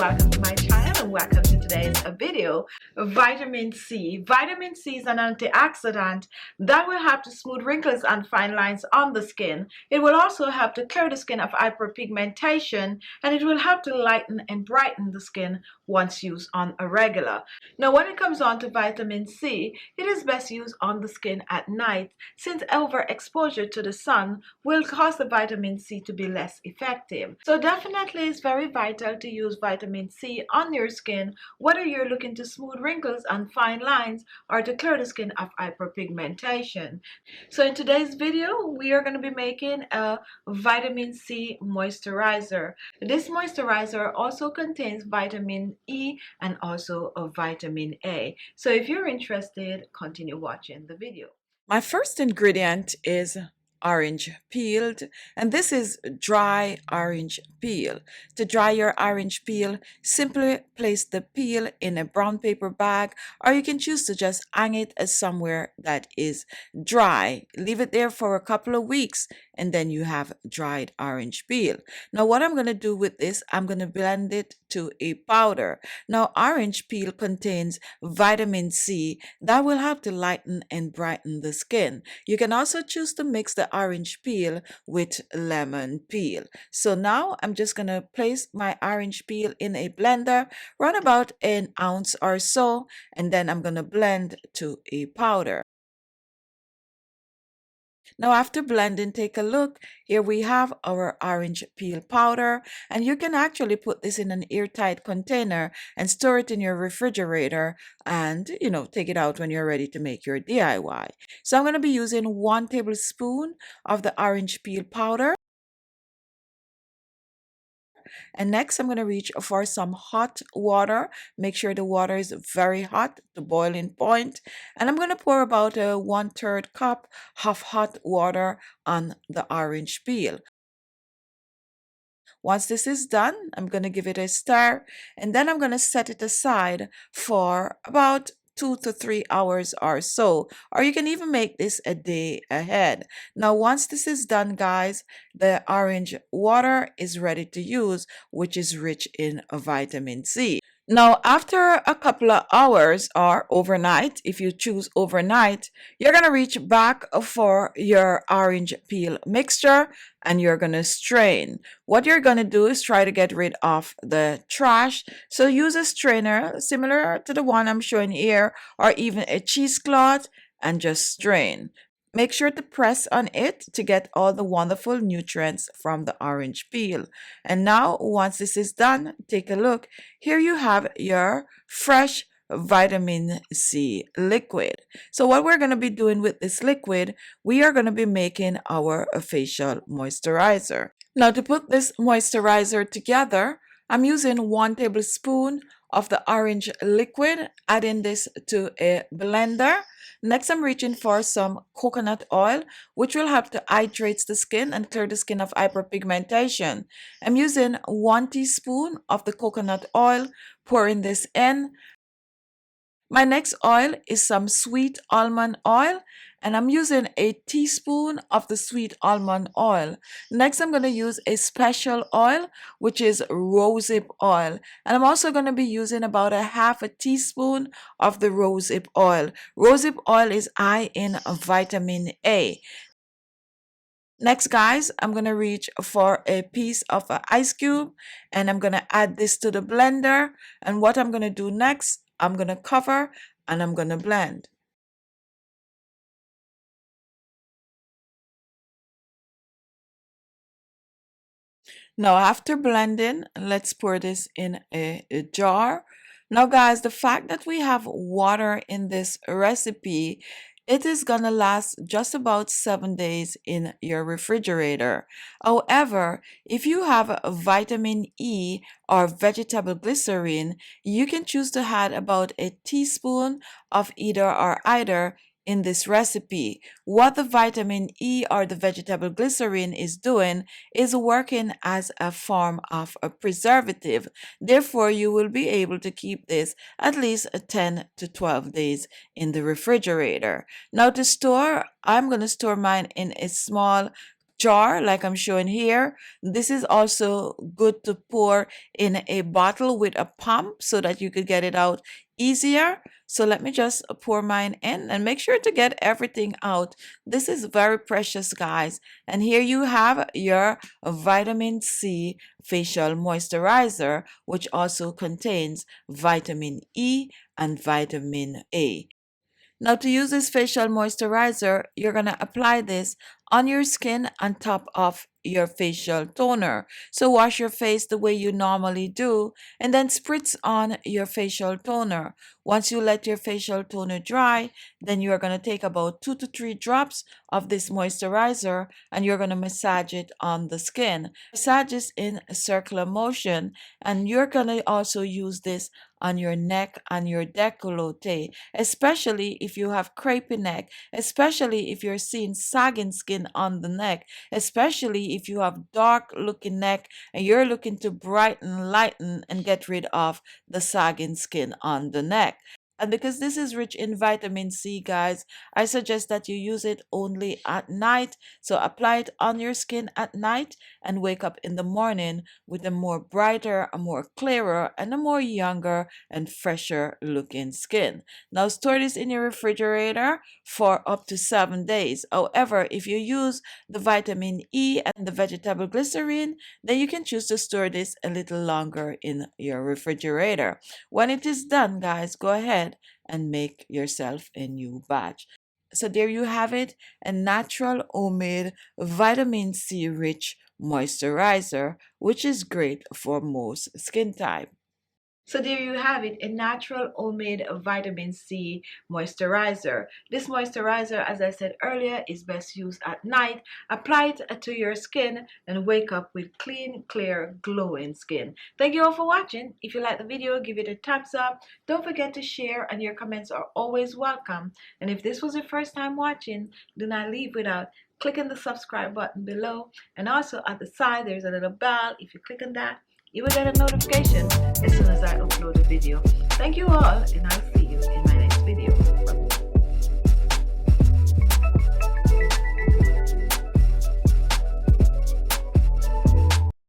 welcome to my channel and welcome to today's video. Vitamin C. Vitamin C is an antioxidant that will help to smooth wrinkles and fine lines on the skin. It will also help to clear the skin of hyperpigmentation, and it will help to lighten and brighten the skin once used on a regular. Now when it comes on to vitamin C, it is best used on the skin at night since overexposure to the sun will cause the vitamin C to be less effective. So definitely it's very vital to use vitamin C on your skin, whether you're looking to smooth wrinkles and fine lines or to clear the skin of hyperpigmentation. So in today's video, we are going to be making a vitamin C moisturizer. This moisturizer also contains vitamin E and also a vitamin A. So if you're interested, continue watching the video. My first ingredient is orange peeled, and this is dry orange peel. To dry your orange peel, simply place the peel in a brown paper bag, or you can choose to just hang it somewhere that is dry. Leave it there for a couple of weeks and then you have dried orange peel. Now what I'm going to do with this, I'm going to blend it to a powder. Now orange peel contains vitamin C that will help to lighten and brighten the skin. You can also choose to mix the orange peel with lemon peel. So now I'm just going to place my orange peel in a blender, run about an ounce or so, and then I'm going to blend to a powder. Now after blending, take a look. Here we have our orange peel powder, and you can actually put this in an airtight container and store it in your refrigerator and, take it out when you're ready to make your DIY. So I'm going to be using 1 tablespoon of the orange peel powder. And next, I'm going to reach for some hot water. Make sure the water is very hot, the boiling point. And I'm going to pour about a 1/3 cup of hot water on the orange peel. Once this is done, I'm going to give it a stir, and then I'm going to set it aside for about 2 to 3 hours or so, or you can even make this a day ahead. Now once this is done, guys, the orange water is ready to use, which is rich in vitamin C. Now after a couple of hours or overnight, if you choose overnight, you're going to reach back for your orange peel mixture and you're going to strain. What you're going to do is try to get rid of the trash. So use a strainer similar to the one I'm showing here, or even a cheesecloth, and just strain. Make sure to press on it to get all the wonderful nutrients from the orange peel. And now, once this is done, take a look. Here you have your fresh vitamin C liquid. So what we're going to be doing with this liquid, we are going to be making our facial moisturizer. Now to put this moisturizer together, I'm using 1 tablespoon of the orange liquid, adding this to a blender. Next, I'm reaching for some coconut oil, which will help to hydrate the skin and clear the skin of hyperpigmentation. I'm using 1 teaspoon of the coconut oil, pouring this in. My next oil is some sweet almond oil, and I'm using a teaspoon of the sweet almond oil. Next, I'm going to use a special oil, which is rosehip oil. And I'm also going to be using about a 1/2 teaspoon of the rosehip oil. Rosehip oil is high in vitamin A. Next, guys, I'm going to reach for a piece of an ice cube, and I'm going to add this to the blender. And what I'm going to do next, I'm going to cover and I'm going to blend. Now after blending, let's pour this in a jar. Now guys, the fact that we have water in this recipe, it is gonna last just about 7 days in your refrigerator. However, if you have a vitamin E or vegetable glycerin, you can choose to add about a teaspoon of either in this recipe. What the vitamin E or the vegetable glycerin is doing is working as a form of a preservative. Therefore, you will be able to keep this at least 10 to 12 days in the refrigerator. Now to store, I'm going to store mine in a small jar like I'm showing here. This is also good to pour in a bottle with a pump so that you could get it out easier. So let me just pour mine in and make sure to get everything out. This is very precious, guys. And here you have your vitamin C facial moisturizer, which also contains vitamin E and vitamin A. Now, to use this facial moisturizer, you're going to apply this on your skin on top of your facial toner. So wash your face the way you normally do and then spritz on your facial toner. Once you let your facial toner dry, then you're going to take about 2 to 3 drops of this moisturizer and you're going to massage it on the skin. Massage this in a circular motion, and you're going to also use this on your neck, on your décolleté, especially if you have crepey neck, especially if you're seeing sagging skin on the neck, especially if you have dark looking neck and you're looking to brighten, lighten, and get rid of the sagging skin on the neck. And because this is rich in vitamin C, guys, I suggest that you use it only at night. So apply it on your skin at night and wake up in the morning with a more brighter, a more clearer, and a more younger and fresher looking skin. Now store this in your refrigerator for up to 7 days. However, if you use the vitamin E and the vegetable glycerin, then you can choose to store this a little longer in your refrigerator. When it is done, guys, go ahead and make yourself a new batch. So there you have it, a natural homemade vitamin C rich moisturizer, which is great for most skin type. So there you have it, a natural homemade vitamin C moisturizer. This moisturizer, as I said earlier, is best used at night. Apply it to your skin and wake up with clean, clear, glowing skin. Thank you all for watching. If you like the video, give it a thumbs up. Don't forget to share, and your comments are always welcome. And if this was your first time watching, do not leave without clicking the subscribe button below. And also at the side, there's a little bell. If you click on that, you will get a notification as soon as I upload a video. Thank you all, and I'll see you in my next video. Bye-bye.